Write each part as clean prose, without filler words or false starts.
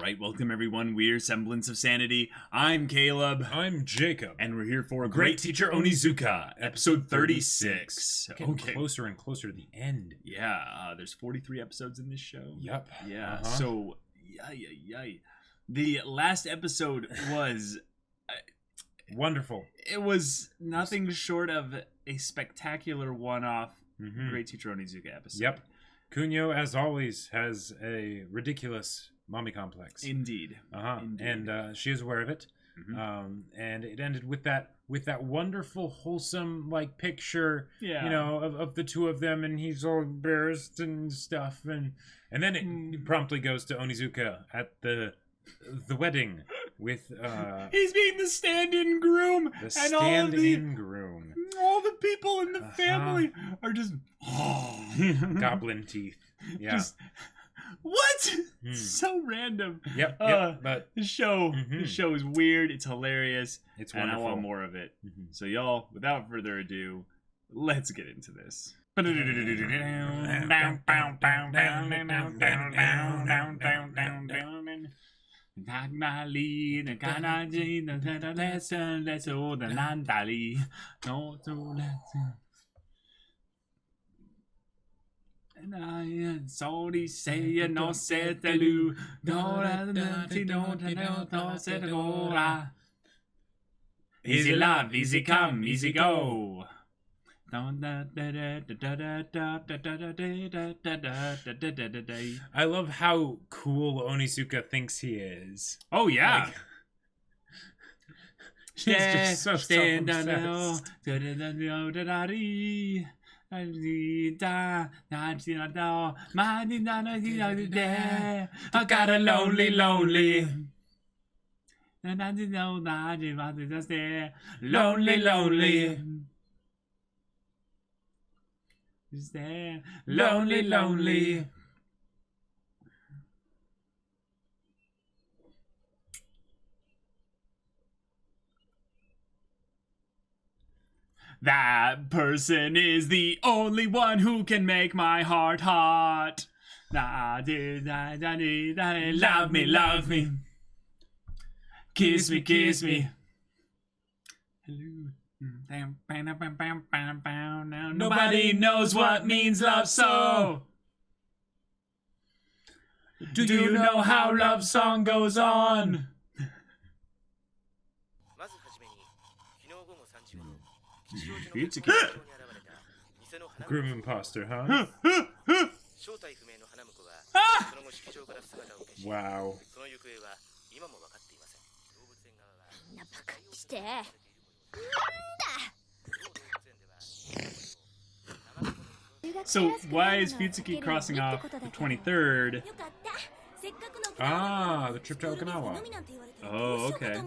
Alright, welcome everyone. We're Semblance of Sanity. I'm Caleb. I'm Jacob. And we're here for Great Teacher Onizuka, episode 36. Getting closer and closer to the end. Yeah, there's 43 episodes in this show. Yep. Yeah, so, yay. The last episode was... wonderful. It was nothing short of a spectacular one-off Great Teacher Onizuka episode. Yep. Kunio, as always, has a ridiculous mommy complex. Indeed. Indeed. And she is aware of it. And it ended with that wonderful, wholesome, like, picture, you know, of the two of them, and he's all embarrassed and stuff, and then it promptly goes to Onizuka at the wedding with he's being the stand-in groom, groom. All the people in the family are just goblin teeth. Yeah. Just, what? So random. Yep. But the show is weird. It's hilarious. It's and wonderful. I want more of it. So y'all, without further ado, let's get into this. And I sorry say no setelu no easy love, easy come, easy go. I love how cool Onizuka thinks he is. Oh yeah. Like, she's just so self-obsessed. I got a lonely is there lonely. That person is the only one who can make my heart hot. Love me. Kiss me. Now nobody knows what means love, so do you know how love song goes on? Fuyutsuki. Groom imposter, huh? Wow. So why is Fuyutsuki crossing off the 23rd? Ah, the trip to Okinawa. Oh, okay.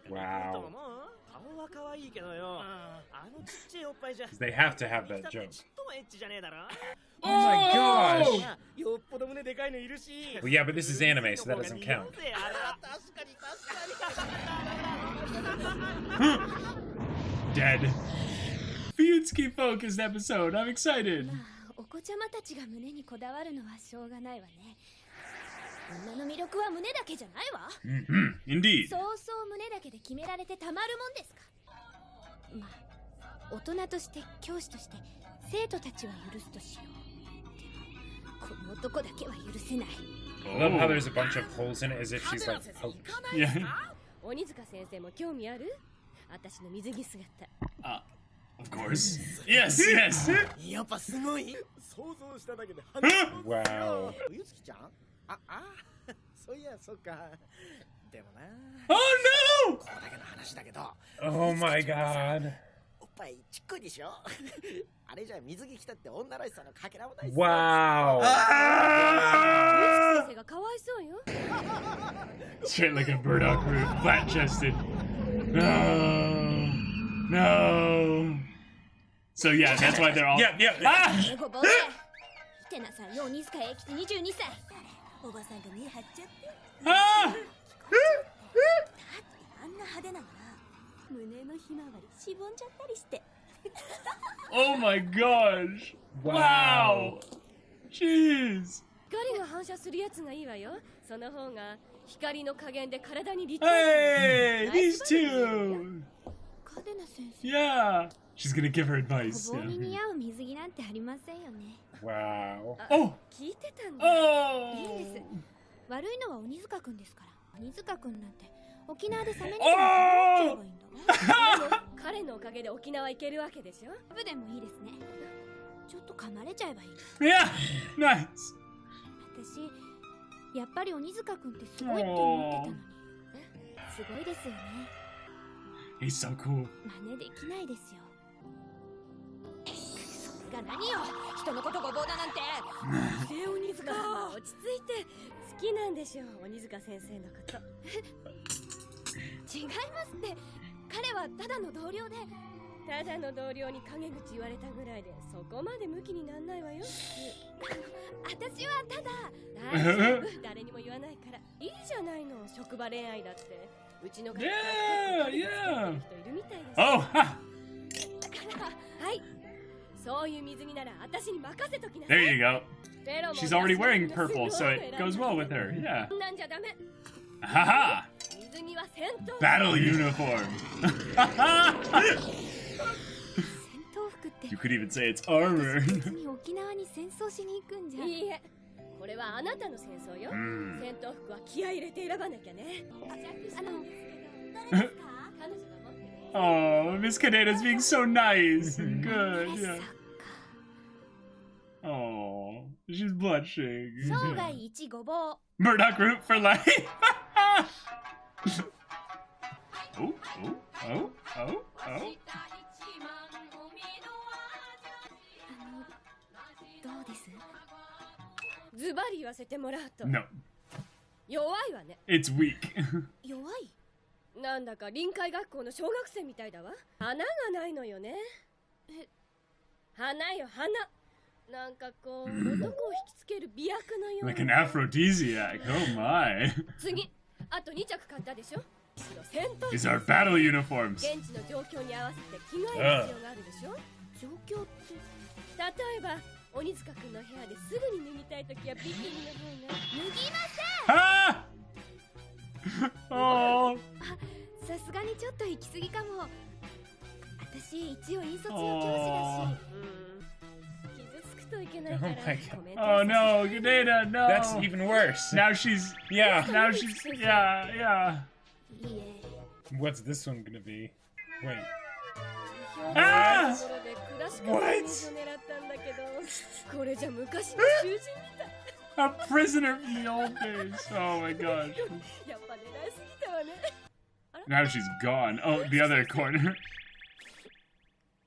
Wow. They have to have that joke. Oh my gosh! Well, yeah, but this is anime, so that doesn't count. Dead. Fuyutsuki focused episode. I'm excited. Indeed. I love how there's a bunch of holes in it as if she's like poked. Yeah. Of course. Yes. Wow. Oh no! Oh my god. Wow. Straight like a burdock root, flat-chested. No. So yeah, that's why they're all. Yeah. Oh my gosh! Wow! Jeez. 光が反射するやつがいいわよ。その方が光の加減で体に立体。 Hey, these two. カデナ先生。 Yeah. She's gonna give her advice. ごぼうに Yeah. 似合う水着なんてありませんよね。 Wow. あ Oh. 聞いてたんだ。 Oh. いいです。悪いのは鬼塚くんですから。鬼塚くんなんて沖縄でサメにでも食べちゃえばいいんだわ。でも彼のおかげで沖縄行けるわけでしょ。部でもいいですね。ちょっと噛まれちゃえばいい。 Yeah. Nice. 私、やっぱり鬼塚くんってすごいって思ってたのに。すごいですよね。 He's so cool. 真似できないですよ。それが何よ。人のことごぼうだなんて。鬼塚、落ち着いて。好きなんでしょう、鬼塚先生のこと。違いますって。彼はただの同僚で。ただの同僚に陰口言われたぐらいでそこまでムキになんないわよ。私はただ。大丈夫、誰にも言わないから。いいじゃないの、職場恋愛だって。うちの学校 Yeah, 人い yeah. るみたいです。 Oh. Ha. はい、そういう水着なら私に任せときなさ There い。 you go. ペロも She's already wearing 私の purple, す so ごい it 選ん goes だ well with her. Yeah. そんなんじゃダメ。 Haha. 水着は戦闘。 Battle uniform. 戦闘服って You could even say it's armor. 別に沖縄に戦争しに行くんじゃ。いいえ、これはあなたの戦争よ。 Mm. 戦闘服は気合い入れて選ばなきゃね。あの、誰ですか？彼女が持ってる。 Oh, Miss Kaneda's being so nice and good. ま Yeah. さか。 Oh, she's blushing. 生涯一ごぼう。 Murdoch root for life. Oh, oh, oh, oh, oh. あの、どうです？ズバリ言わせてもらうと No, 弱いわね。 it's weak. 弱い？なんだか臨海学校の小学生みたいだわ。花がないのよね。花よ花。なんかこう男を引きつける美薬のよう Like an な。 aphrodisiac. Oh my. 次、あと2着買ったでしょ。戦闘 These are battle uniforms. 現地の状況に合わせて着替える必要があるでしょ。状況って例えば鬼塚くんの部屋ですぐに脱ぎたいときはビキニの方が。Ah! Oh. さすがにちょっと行き過ぎかも。私一応引率の教師だし。傷つくといけないから。 Oh my god. コメント Oh no, Kaneda, no. That's even worse. Now she's. Yeah. Now she's. Yeah, yeah. いいえ。 What's this one gonna be? Wait. あーところでクラシカルな水を狙ったんだけど、これじゃ昔の囚人みたい。 A prisoner from the old days. Oh my gosh. やっぱ狙いすぎたわね。 Now she's gone. Oh, the other corner.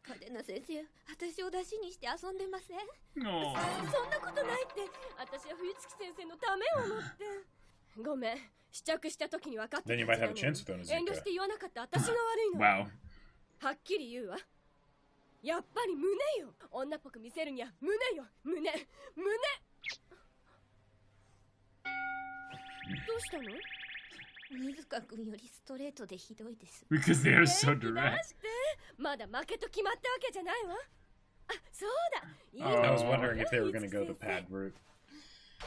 カデナ先生、私を出しにして遊んでません？ Oh. そんなことないって。私は冬月先生のためを思って。ごめん、試着した時に分かってた Then you は might ず have な a の chance に with Onizuka. 遠慮して言わなかった私が悪いの。 Wow. はっきり言うわ。やっぱり胸よ。女っぽく見せるには胸よ。胸。どうしたの？鬼塚くんよりストレートでひどいです。 Because they are so 元気出 direct. して。まだ負けと決まったわけじゃないわ。あ、そうだ。いい Oh. I was wondering if they were gonna go the pad route.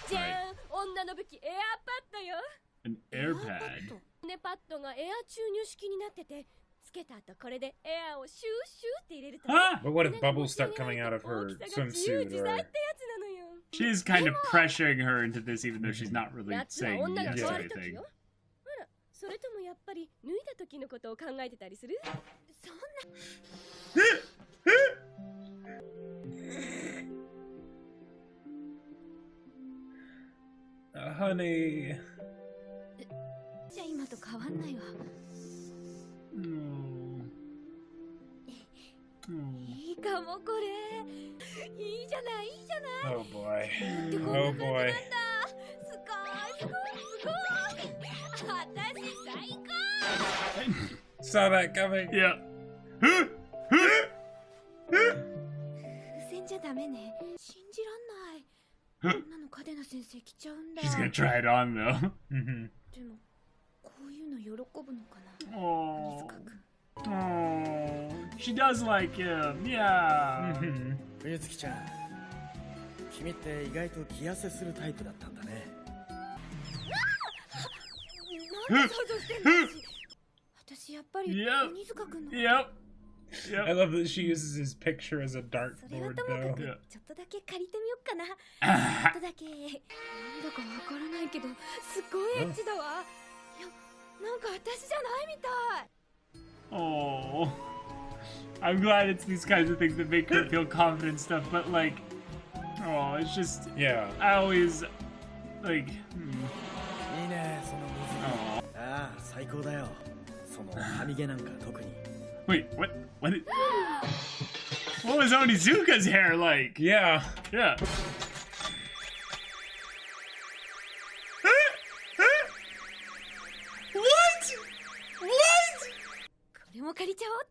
じゃーん、女の武器エアパッドよ。 An air pad. ね、パッドがエア注入式になってて、つけた後これでエアをシューシューって入れると。 Ah! But what if bubbles start coming out of her 大きさが自由 swimsuit 自在って or やつなのよ。 She's kind of pressuring her into this, even though she's not really 夏は saying 女が yes 変 to わる時 anything. よ。あら、それともやっぱり脱いだ時のことを考えてたりする？そんな。 honey. じゃあ今と変わんないわ。 いいかもこれ。いいじゃないいいじゃない。 Oh boy. ってこん Oh な感じ boy. なんだ。すごいすごいすごい。私最高。 Saw that coming. Yeah. 風船じゃダメね。信じらんない。こんなのカデナ先生着ちゃうんだ。 She's gonna try it on though. Mm-hmm. でもこういうの喜ぶのかな。 Oh. 水かくん。 Oh. She does like him. Yeah. Mm-hmm. 冬月ちゃん君って意外と気痩せするタイプだったんだね。なんで想像してんの？私やっぱり Yep. 鬼塚くんの。 Yep. I love that she uses his picture as a それは dartboard ともか though. く Yeah. ちょっとだけ借りてみよっかな。ちょっとだけ。なんだかわからないけど、すっごいエッチだわ。いや、なんか私じゃないみたい。 Oh. I'm glad it's these kinds of things that make her feel confident and stuff, but like, oh, it's just, Yeah. I always, like, いいね、その水着。 oh. ああ、最高だよ。その髪毛なんか特に。 Wait, what was Onizuka's hair like? Yeah. Yeah. What? What? これも借りちゃおっ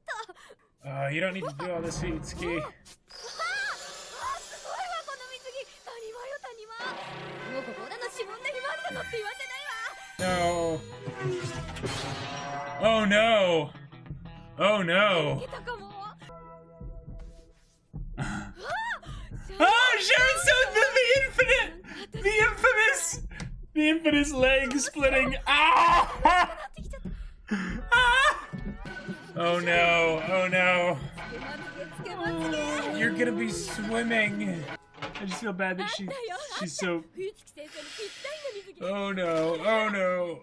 と。 You don't need to do all this, Fuyutsuki. すごいわこの水着。谷間よ谷間。もうここらの指紋でひまわりだのって言わせないわ。 No. Oh no. Oh no. いけたかも。 Oh, Sharon, so the infamous leg splitting. Ah! Ah! Oh no. Oh no. つけまつげ。 You're gonna be swimming. I just feel bad that she's so. 冬月先生にぴったりの水着。 Oh no. Oh no.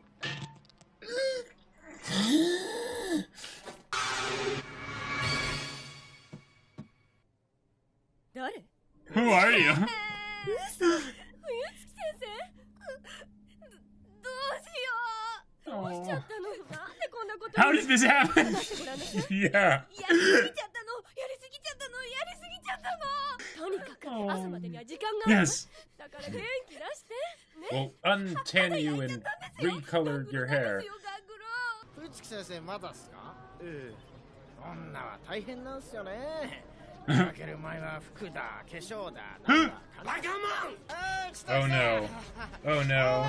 Who are you? 嘘。冬月先生。どうしよう。どうしちゃったの。なんでこんなこと。 How did this happen? ご覧なさい。 Yeah. やりすぎちゃったの。やりすぎちゃったの。やりすぎちゃったの。とにかく朝までには時間がある。 Yes. だから元気出して。ね。 We'll untan you and recolor your hair. 冬月先生まだっすか？ええ。女は大変なんすよね。出かける前は服だ、化粧だ、なんだ。バカモン！ Oh no. Oh no.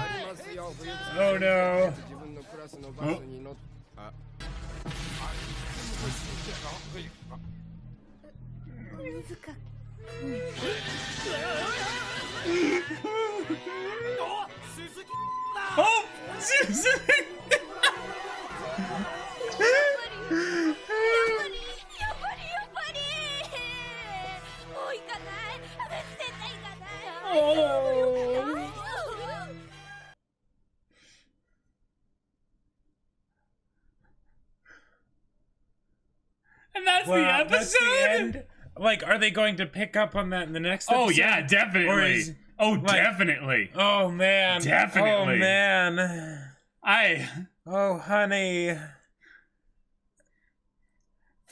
Oh no. 自分のクラスのバスに乗っあ鬼塚。 Oh, Susan! やっぱりもう行かない私絶対行かない And that's Wow, the episode. that's the end? Like, are they going to pick up on that in the next episode? Oh yeah, Or definitely. is, Oh, like- definitely. oh man. Definitely. Oh man. Oh honey.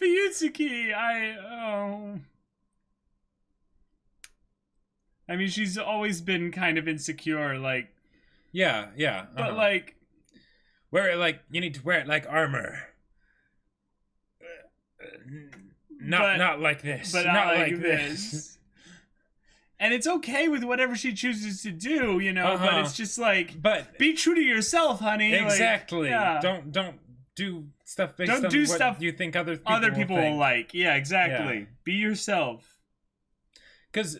Fuyutsuki, I mean, she's always been kind of insecure, like, Yeah, yeah. but like, wear it like you need to wear it like armor. Not like this. but not like this. And it's okay with whatever she chooses to do, you know. But it's just like, But be true to yourself, honey. like, exactly. yeah. Don't do stuff based Don't on do what stuff you think other people will think. like. Yeah, exactly. Yeah. Be yourself. Because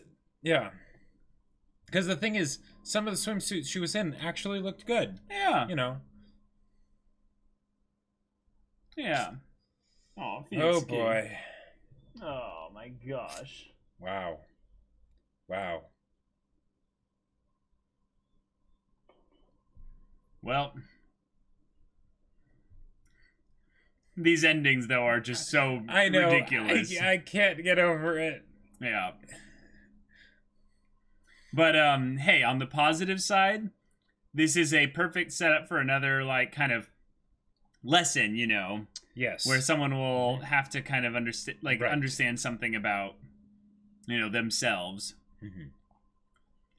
the thing is, some of the swimsuits she was in actually looked good. Yeah. You know. Yeah. Oh, Oh boy. Oh my gosh. Wow. Well, these endings though are just so I know. ridiculous. I can't get over it. Yeah. But hey, on the positive side, this is a perfect setup for another like kind of lesson, you know, Yes. where someone will have to kind of understand Right. understand something about, you know, themselves. Mhm.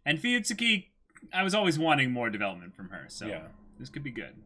And Fuyutsuki, I was always wanting more development from her, so Yeah. this could be good.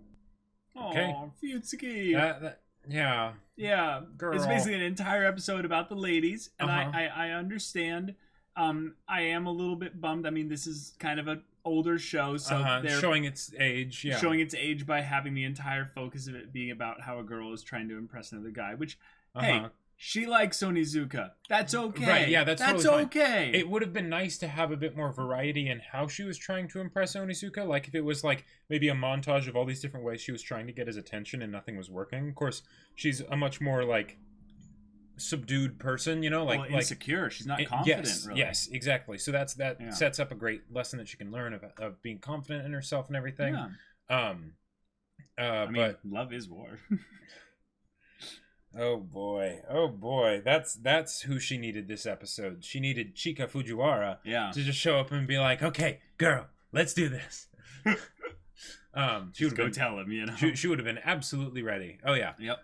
Okay. Oh, Fuyutsuki. Yeah. Yeah, Girl. it's basically an entire episode about the ladies, and Uh-huh. I understand. I am a little bit bummed. I mean, this is kind of an older show, so they're showing its age. Yeah. showing its age by having the entire focus of it being about how a girl is trying to impress another guy. Which, hey, She likes Onizuka. That's okay. Right, yeah, that's totally okay. It would have been nice to have a bit more variety in how she was trying to impress Onizuka. Like, if it was, like, maybe a montage of all these different ways she was trying to get his attention and nothing was working. Of course, she's a much more, like, subdued person, you know? Like, insecure. She's not confident, really. Yes, exactly. So that sets up a great lesson that she can learn of being confident in herself and everything. Yeah. I mean, but love is war. Oh boy, that's who she needed this episode. She needed Chika Fujiwara to just show up and be like, "Okay, girl, let's do this." She would go tell him, you know. She would have been absolutely ready. Oh yeah. Yep.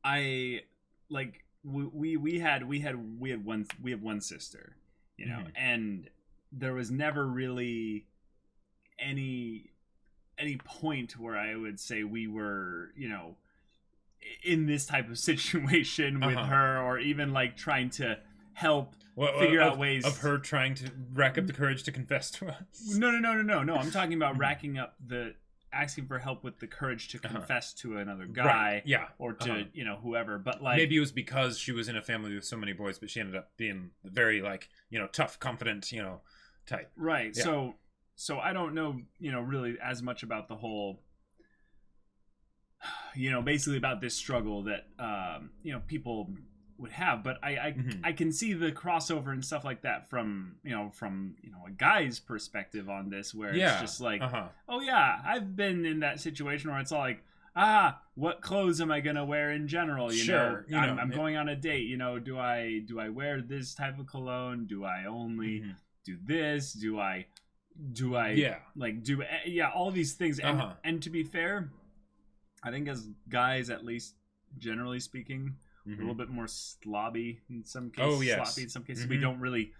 I like we have one sister, you know, and there was never really any point where I would say we were, you know, in this type of situation with her, or even like trying to help figure out ways of her trying to rack up the courage to confess to us. No. I'm talking about racking up asking for help with the courage to confess to another guy, or to you know, whoever. But like, maybe it was because she was in a family with so many boys, but she ended up being very, like, you know, tough, confident, you know, type. Right. Yeah. So I don't know, you know, really as much about the whole, you know, basically about this struggle that you know, people would have, but I can see the crossover and stuff like that from a guy's perspective on this, where it's just like, oh yeah, I've been in that situation where it's all like, what clothes am I gonna wear in general? You know, I'm going on a date. You know, do I wear this type of cologne? Do I only do this? Do I all these things? And to be fair, I think as guys, at least generally speaking, a little bit more slobby in some cases. Oh yes. Sloppy in some cases. We don't really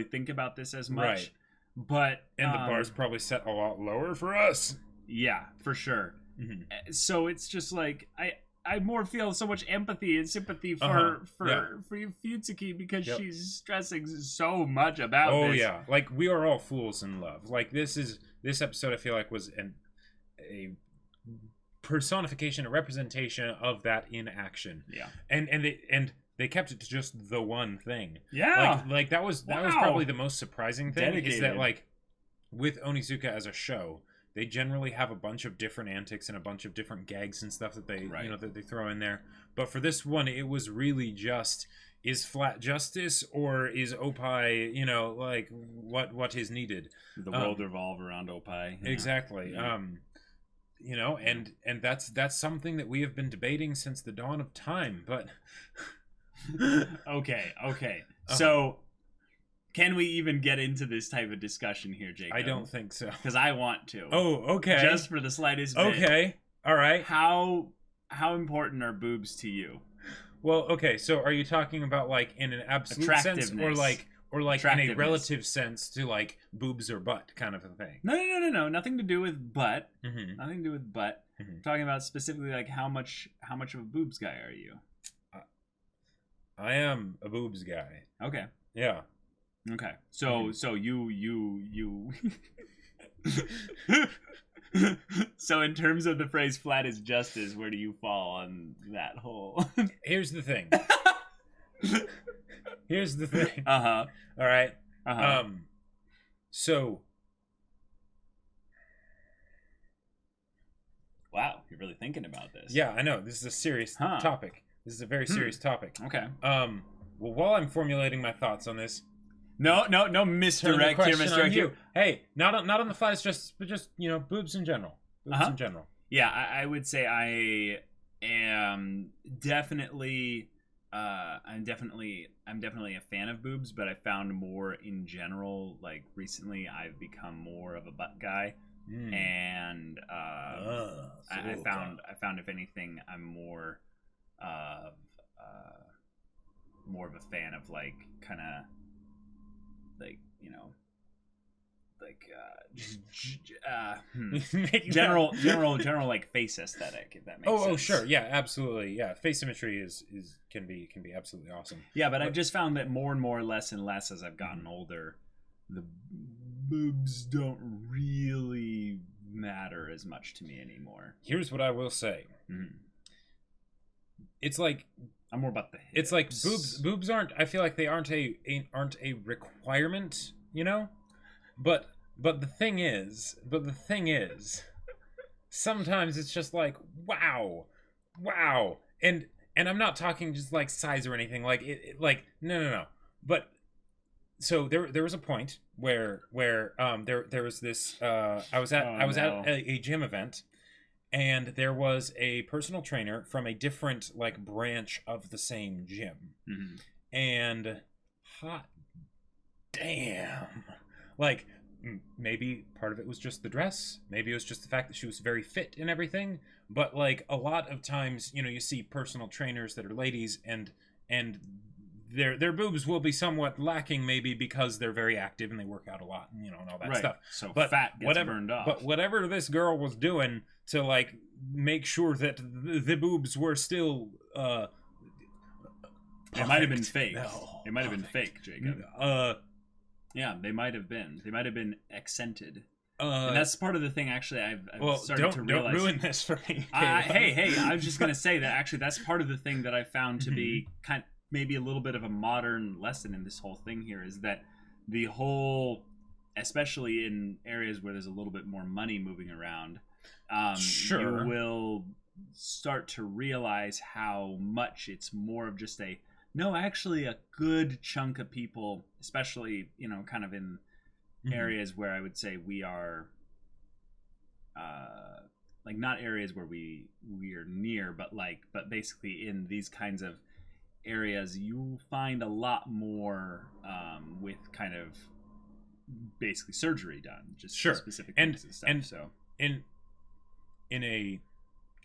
think about this as much. Right. But the bar's probably set a lot lower for us. Yeah, for sure. So it's just like I more feel so much empathy and sympathy for Fuyutsuki, because she's stressing so much about this. Oh yeah, like, we are all fools in love. Like, this episode, I feel like, was a personification, a representation of that in action. Yeah. And they kept it to just the one thing. Yeah. Like that was probably the most surprising thing. Dedicated. Is that, like, with Onizuka as a show, they generally have a bunch of different antics and a bunch of different gags and stuff that they that they throw in there. But for this one, it was really just, is flat justice, or is Opie, you know, like, what is needed? The world revolve around Opie. Exactly. Yeah. You know, and that's something that we have been debating since the dawn of time. But okay. So, can we even get into this type of discussion here, Jacob? I don't think so, because I want to. Oh, okay. Just for the slightest bit. Okay. All right. How important are boobs to you? Well, okay. So, are you talking about, like, in an absolute sense, or like in a relative sense to, like, boobs or butt kind of a thing? No. Nothing to do with butt. Nothing to do with butt. I'm talking about specifically, like, how much of a boobs guy are you? I am a boobs guy. Okay. Yeah. Okay. So you So in terms of the phrase "flat is justice," where do you fall on that whole? Here's the thing. All right. So. Wow, you're really thinking about this. Yeah, I know. This is a serious topic. This is a very serious topic. Okay. Well, while I'm formulating my thoughts on this. No, misdirect here, misdirect you. Hey, not on the flies, but just, you know, boobs in general. Boobs in general. Yeah, I would say I am definitely. I'm definitely a fan of boobs, but I found more in general. Like, recently, I've become more of a butt guy, and I found if anything, I'm more of a fan of, like, kind of, like, you know, like general like face aesthetic, if that makes sense. Oh, sure, yeah, absolutely, yeah. Face symmetry can be absolutely awesome. Yeah, but I've just found that more and more, less and less, as I've gotten older, the boobs don't really matter as much to me anymore. Here's what I will say. it's like I'm more about the hips. It's like boobs aren't, I feel like they aren't a requirement, you know? But the thing is sometimes it's just like wow. And I'm not talking just like size or anything, like it like no. But so there was a point where there was this I was at a gym event, and there was a personal trainer from a different like branch of the same gym. Mm-hmm. And hot damn, like maybe part of it was just the dress, maybe it was just the fact that she was very fit and everything, but like a lot of times, you know, you see personal trainers that are ladies, and their boobs will be somewhat lacking, maybe because they're very active and they work out a lot, and you know, and all that stuff. So but fat gets burned off. But whatever this girl was doing to like make sure that the boobs were still it might have been fake. No, it might have been fake, Jacob. Yeah, they might have been. They might have been accented. And that's part of the thing, actually, I've started to realize. Don't ruin this for me. Hey, I was just going to say that, actually, that's part of the thing that I found to be maybe a little bit of a modern lesson in this whole thing here, is that the whole, especially in areas where there's a little bit more money moving around, you will start to realize how much it's more of just a good chunk of people, especially, you know, kind of in areas where I would say we are like not areas where we are near, but basically in these kinds of areas you find a lot more with kind of basically surgery done, just specific things and stuff. And so in a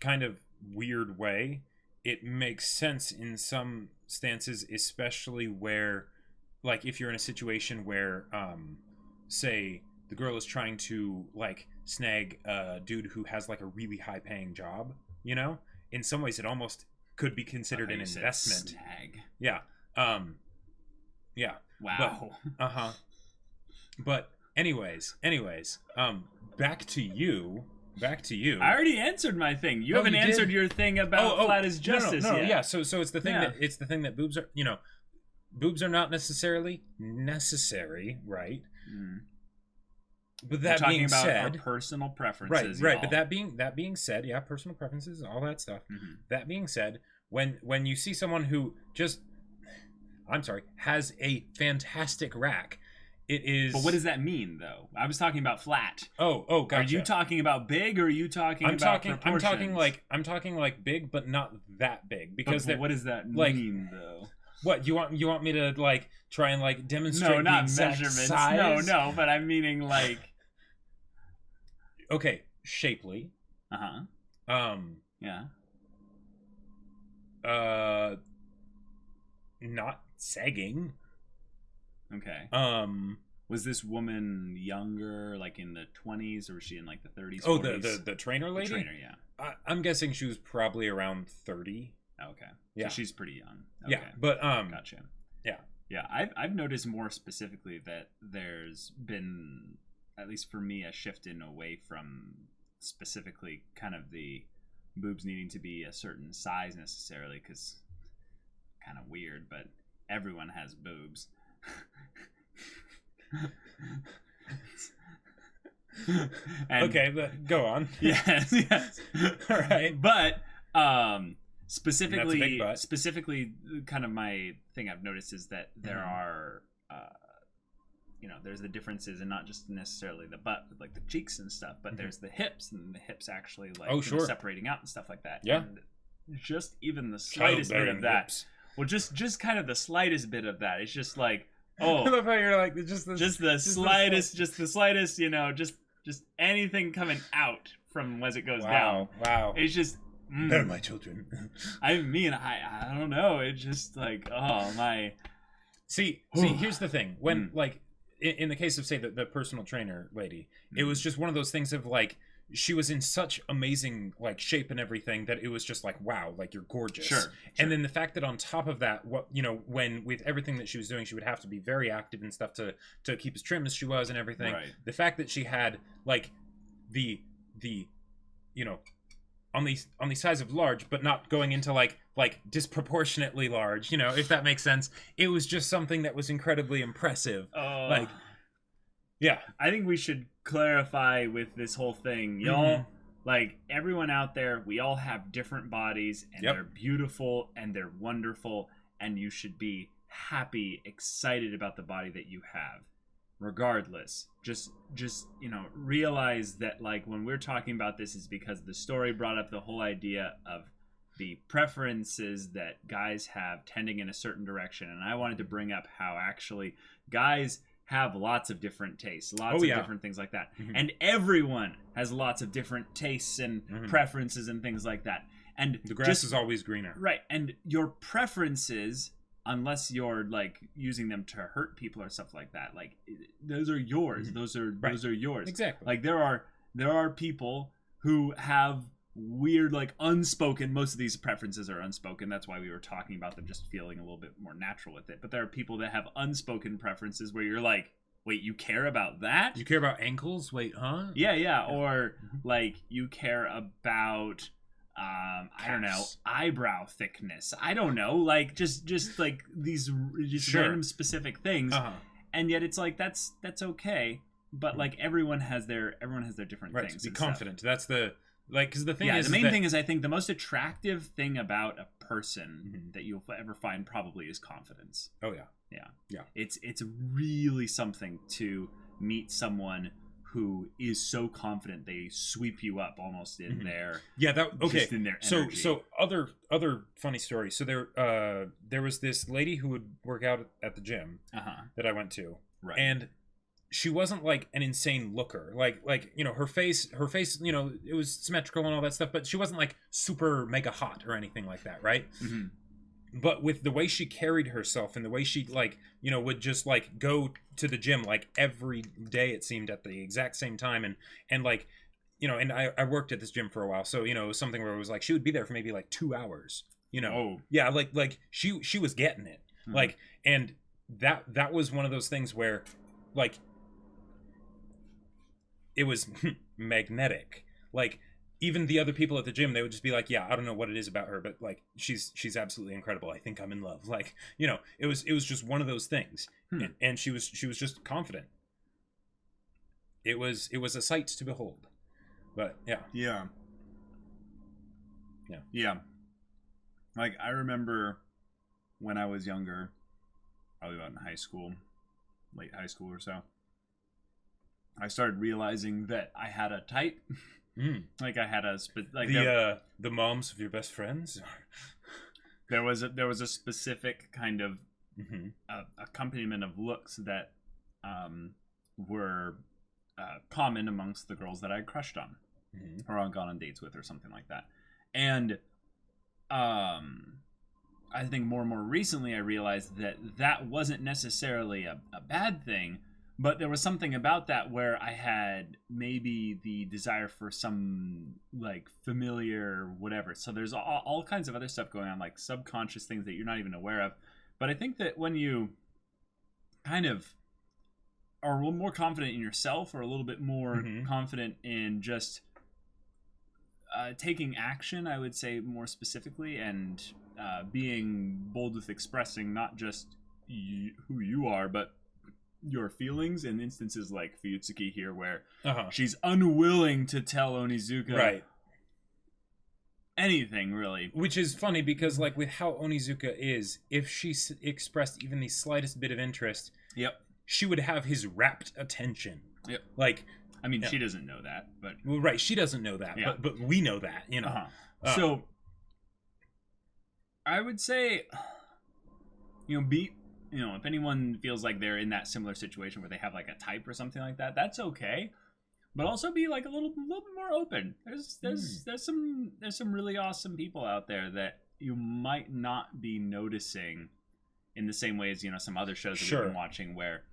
kind of weird way, it makes sense in some stances, especially where, like, if you're in a situation where say the girl is trying to like snag a dude who has like a really high paying job, you know, in some ways it almost could be considered an investment. Snag. Yeah. Yeah. Wow. But anyways, back to you. I already answered my thing. You haven't answered your thing about flat as justice no, yet. Yeah, so it's the thing that boobs are, you know, boobs are not necessarily necessary, right? Mm. But that being said, our personal preferences, right. But that being said, yeah, personal preferences, all that stuff. Mm-hmm. That being said, when you see someone who has a fantastic rack, it is. But what does that mean, though? I was talking about flat. Oh, gotcha. Are you talking about big, or are you talking about proportions? I'm talking like big, but not that big, because what does that mean, though? What you want me to like try and like demonstrate? No, not the measurements. Size? No, but I'm meaning like. Okay, shapely. Yeah. Not sagging. Okay. Was this woman younger, like in the 20s, or was she in like the 30s? Oh, 40s? the trainer lady. The trainer, yeah. I'm guessing she was probably around 30. Okay. Yeah. So she's pretty young. Okay. Yeah, but gotcha. Yeah. Yeah, I've noticed more specifically that there's been, at least for me, a shift in away from specifically kind of the boobs needing to be a certain size necessarily, because kind of weird, but everyone has boobs. Okay, but go on. Yes. All right, but specifically kind of my thing I've noticed is that there are you know, there's the differences, and not just necessarily the butt, but like the cheeks and stuff, but there's the hips, and the hips actually like separating out and stuff like that. Yeah. And just even the slightest bit of that. Hips. Well, just kind of the slightest bit of that. It's just like, oh, I love how you're like just the slightest, you know, just anything coming out from as it goes down. Wow. It's just they're my children. I don't know. It's just like, oh my. See, here's the thing. When like in the case of say the personal trainer lady, it was just one of those things of like, she was in such amazing like shape and everything that it was just like, wow, like you're gorgeous. Sure. And then the fact that on top of that, what, you know, when with everything that she was doing, she would have to be very active and stuff to keep as trim as she was and everything. Right. The fact that she had like the you know, on the size of large, but not going into like like disproportionately large, you know, if that makes sense. It was just something that was incredibly impressive. Like, yeah. I think we should clarify with this whole thing, y'all. Like, everyone out there, we all have different bodies, and they're beautiful, and they're wonderful, and you should be happy, excited about the body that you have. Regardless, just you know, realize that, like, when we're talking about this is because the story brought up the whole idea of the preferences that guys have tending in a certain direction, and I wanted to bring up how actually guys have lots of different tastes, lots of different things like that, and everyone has lots of different tastes and preferences and things like that, and the grass is always greener, right? And your preferences, unless you're like using them to hurt people or stuff like that, like, those are yours. Those are yours. Exactly. Like, there are people who have weird, like, unspoken, most of these preferences are unspoken. That's why we were talking about them just feeling a little bit more natural with it. But there are people that have unspoken preferences where you're like, wait, you care about that? You care about ankles? Wait, huh? Yeah. Or like, you care about I don't know, eyebrow thickness. I don't know, like, just like these random specific things. And yet it's like, that's okay. But like, everyone has their different things. Be confident. Stuff. That's the, like, because the thing is, the main thing is, I think the most attractive thing about a person that you'll ever find probably is confidence. Oh yeah. It's really something to meet someone who is so confident they sweep you up almost in their just in their energy. So other funny story. So there was this lady who would work out at the gym that I went to, right? And she wasn't like an insane looker, like you know, her face, you know, it was symmetrical and all that stuff, but she wasn't like super mega hot or anything like that, right? But with the way she carried herself and the way she, like, you know, would just like go to the gym like every day, it seemed, at the exact same time, and like, you know, and I worked at this gym for a while, so, you know, it was something where it was like she would be there for maybe like 2 hours, you know. Yeah, like she was getting it. Like, and that was one of those things where, like, it was magnetic. Like, even the other people at the gym, they would just be like, yeah, I don't know what it is about her, but like, she's absolutely incredible. I think I'm in love. Like, you know, it was just one of those things. And she was just confident. It was a sight to behold. But yeah. Like, I remember when I was younger, probably about in high school, late high school or so, I started realizing that I had a type. Like, I had a like the moms of your best friends. There was a specific kind of accompaniment of looks that were common amongst the girls that I crushed on, or gone on dates with, or something like that. And I think more and more recently, I realized that wasn't necessarily a bad thing. But there was something about that where I had maybe the desire for some, like, familiar whatever. So there's all kinds of other stuff going on, like subconscious things that you're not even aware of. But I think that when you kind of are a little more confident in yourself, or a little bit more confident in just taking action, I would say, more specifically, and being bold with expressing not just who you are, but your feelings, in instances like Fuyutsuki here, where she's unwilling to tell Onizuka anything, really. Which is funny, because, like, with how Onizuka is, if she expressed even the slightest bit of interest, she would have his rapt attention. Like, I mean, she doesn't know that, but... Well, right, she doesn't know that, but we know that, you know. So, I would say, you know, if anyone feels like they're in that similar situation where they have like a type or something like that, that's okay. But also be like a little bit more open. There's some really awesome people out there that you might not be noticing in the same way as, you know, some other shows that we've been watching, where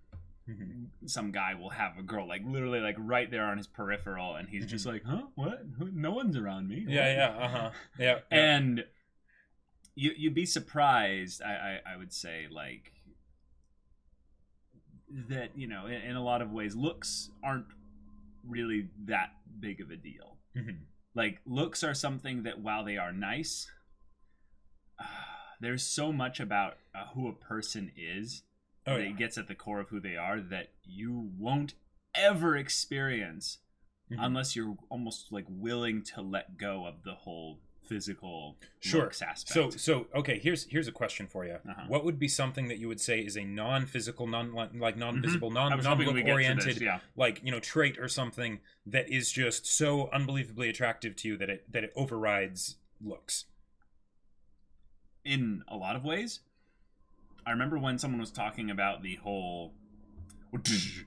some guy will have a girl like literally like right there on his peripheral, and he's just like, huh, what? No one's around me. Yeah. And you'd be surprised, I would say, like, that, you know, in a lot of ways, looks aren't really that big of a deal. Like, looks are something that, while they are nice, there's so much about who a person is that gets at the core of who they are that you won't ever experience unless you're almost like willing to let go of the whole physical looks aspect. So okay, here's a question for you. What would be something that you would say is a non-physical, non-visible, non-look oriented, like, you know, trait or something that is just so unbelievably attractive to you that it overrides looks? In a lot of ways. I remember when someone was talking about the whole thing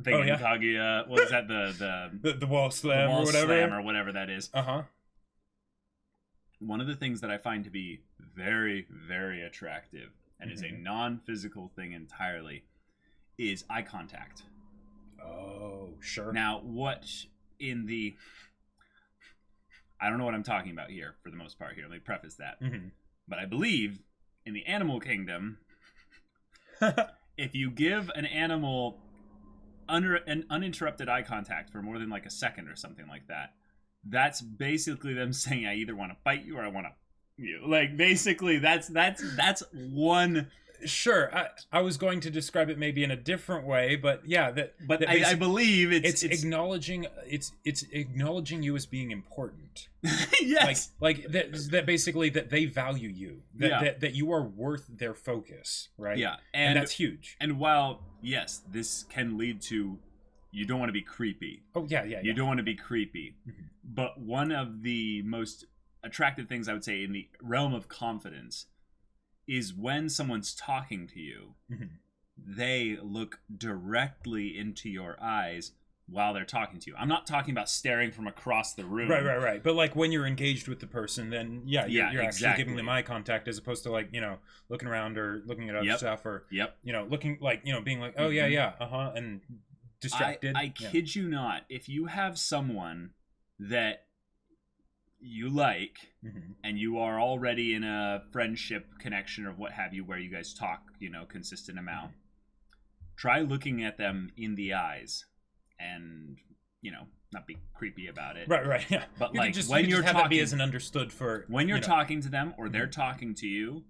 in Kaguya. What was that? The wall slam or whatever that is. One of the things that I find to be very, very attractive and is a non-physical thing entirely is eye contact. Oh, sure. Now, I don't know what I'm talking about here for the most part here. Let me preface that. But I believe in the animal kingdom, if you give an animal an uninterrupted eye contact for more than like a second or something like that, that's basically them saying, I either want to bite you or I want to you. Like, basically, that's one. Sure, I was going to describe it maybe in a different way, but yeah, I believe it's acknowledging it's acknowledging you as being important. Yes, like that basically that they value you, that you are worth their focus, right? Yeah, and that's huge. And while yes, this can lead to you don't want to be creepy. Oh yeah, you don't want to be creepy, but one of the most attractive things I would say in the realm of confidence is when someone's talking to you, they look directly into your eyes while they're talking to you. I'm not talking about staring from across the room. Right. But like when you're engaged with the person, then you're exactly. actually giving them eye contact as opposed to like, you know, looking around or looking at other stuff or, you know, looking like, you know, being like, oh and distracted. I kid you not. If you have someone that you like and you are already in a friendship connection or what have you where you guys talk, you know, consistent amount, try looking at them in the eyes and, you know, not be creepy about it. Right, yeah. But you like just, when you're talking, be as an understood for when you're talking to them or they're talking to you,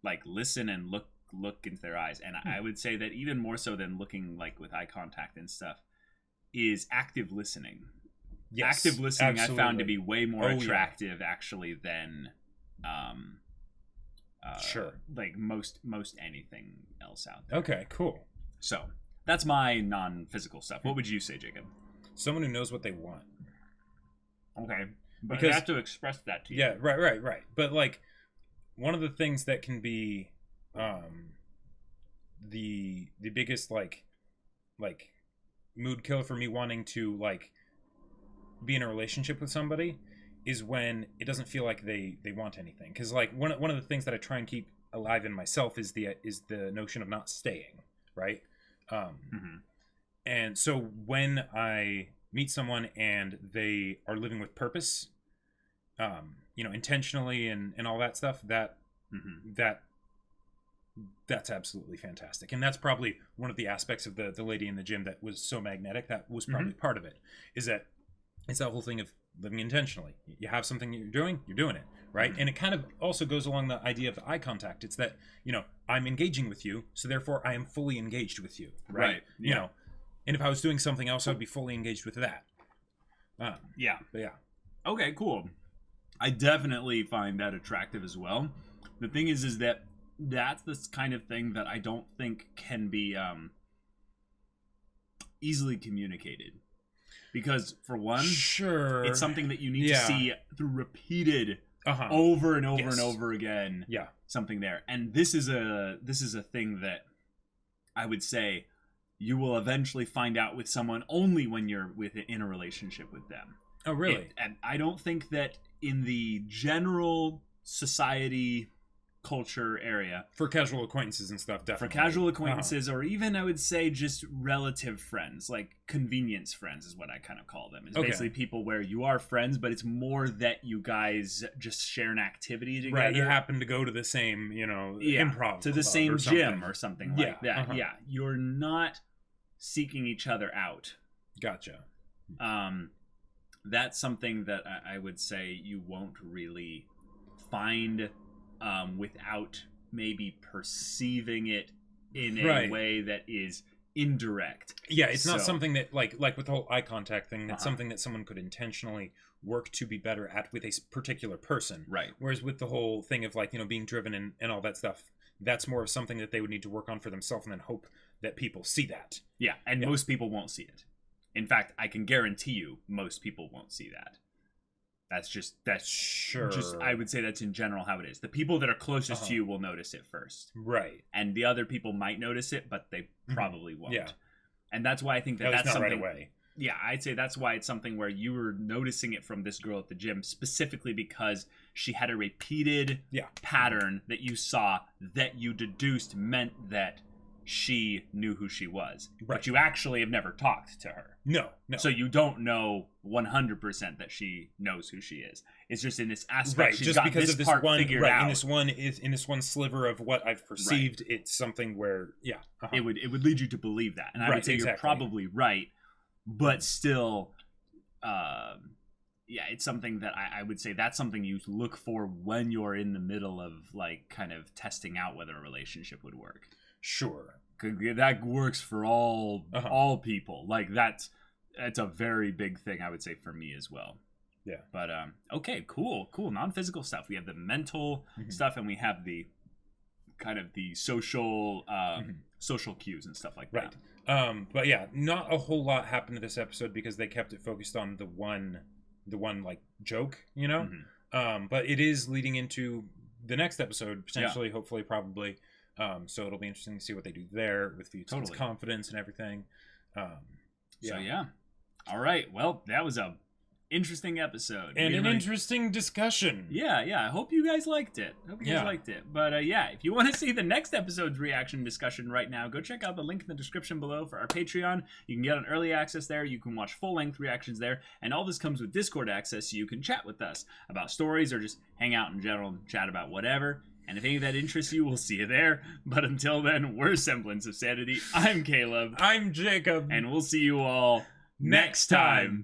like listen and look into their eyes. And I would say that even more so than looking like with eye contact and stuff is active listening. Yes, active listening absolutely. I found to be way more attractive actually than like most anything else out there. Okay, cool. So that's my non-physical stuff. What would you say, Jacob? Someone who knows what they want. Okay, but because, I have to express that to you. Yeah, right. But like one of the things that can be the biggest like mood killer for me wanting to like be in a relationship with somebody is when it doesn't feel like they want anything. Because like one of the things that I try and keep alive in myself is the notion of not staying, right? And so when I meet someone and they are living with purpose, you know, intentionally and all that stuff, that's absolutely fantastic. And that's probably one of the aspects of the lady in the gym that was so magnetic. That was probably part of it, is that it's that whole thing of living intentionally. You have something you're doing it, right? And it kind of also goes along the idea of eye contact. It's that, you know, I'm engaging with you, so therefore I am fully engaged with you, right? You know, and if I was doing something else, I'd be fully engaged with that. But yeah. Okay, cool. I definitely find that attractive as well. The thing is that that's the kind of thing that I don't think can be easily communicated. Because for one, it's something that you need to see through repeated over and over and over again. Yeah, something there, and this is a thing that I would say you will eventually find out with someone only when you're in a relationship with them. Oh, really? And I don't think that in the general society culture area for casual acquaintances and stuff, definitely for casual acquaintances or even I would say just relative friends, like convenience friends is what I kind of call them. It's basically people where you are friends but it's more that you guys just share an activity together, right? You happen to go to the same, you know, improv to the same gym or something like that. You're not seeking each other out. Gotcha. That's something that I would say you won't really find without maybe perceiving it in a way that is indirect. Yeah, it's not something that like with the whole eye contact thing, that's something that someone could intentionally work to be better at with a particular person. Right. Whereas with the whole thing of like, being driven and all that stuff, that's more of something that they would need to work on for themselves and then hope that people see that. Yeah, and most people won't see it. In fact, I can guarantee you most people won't see that. That's just I would say that's in general how it is. The people that are closest to you will notice it first. Right. And the other people might notice it, but they probably won't. Yeah. And that's why I think that's not something right away. Yeah, I'd say that's why it's something where you were noticing it from this girl at the gym, specifically because she had a repeated pattern that you saw that you deduced meant that she knew who she was. Right. But you actually have never talked to her. No. So you don't know 100% that she knows who she is. It's just in this aspect she's just got because this of this part one figured out. In this one sliver of what I've perceived, it's something where it would lead you to believe that. And I would say you're probably right, but still it's something that I would say that's something you look for when you're in the middle of like kind of testing out whether a relationship would work. Sure. That works for all people. Like that's a very big thing I would say for me as well. Yeah. But okay, cool. Non-physical stuff. We have the mental stuff, and we have the kind of the social social cues and stuff like that. But yeah, not a whole lot happened to this episode because they kept it focused on the one like joke, but it is leading into the next episode potentially, hopefully, probably. So it'll be interesting to see what they do there with Fuyutsuki's confidence and everything. So all right. Well, that was a interesting episode and an interesting discussion. Yeah. I hope you guys liked it. But if you want to see the next episode's reaction discussion right now, go check out the link in the description below for our Patreon. You can get on early access there. You can watch full-length reactions there, and all this comes with Discord access, so you can chat with us about stories or just hang out in general and chat about whatever. And if any of that interests you, we'll see you there. But until then, we're Semblance of Sanity. I'm Caleb. I'm Jacob. And we'll see you all next time.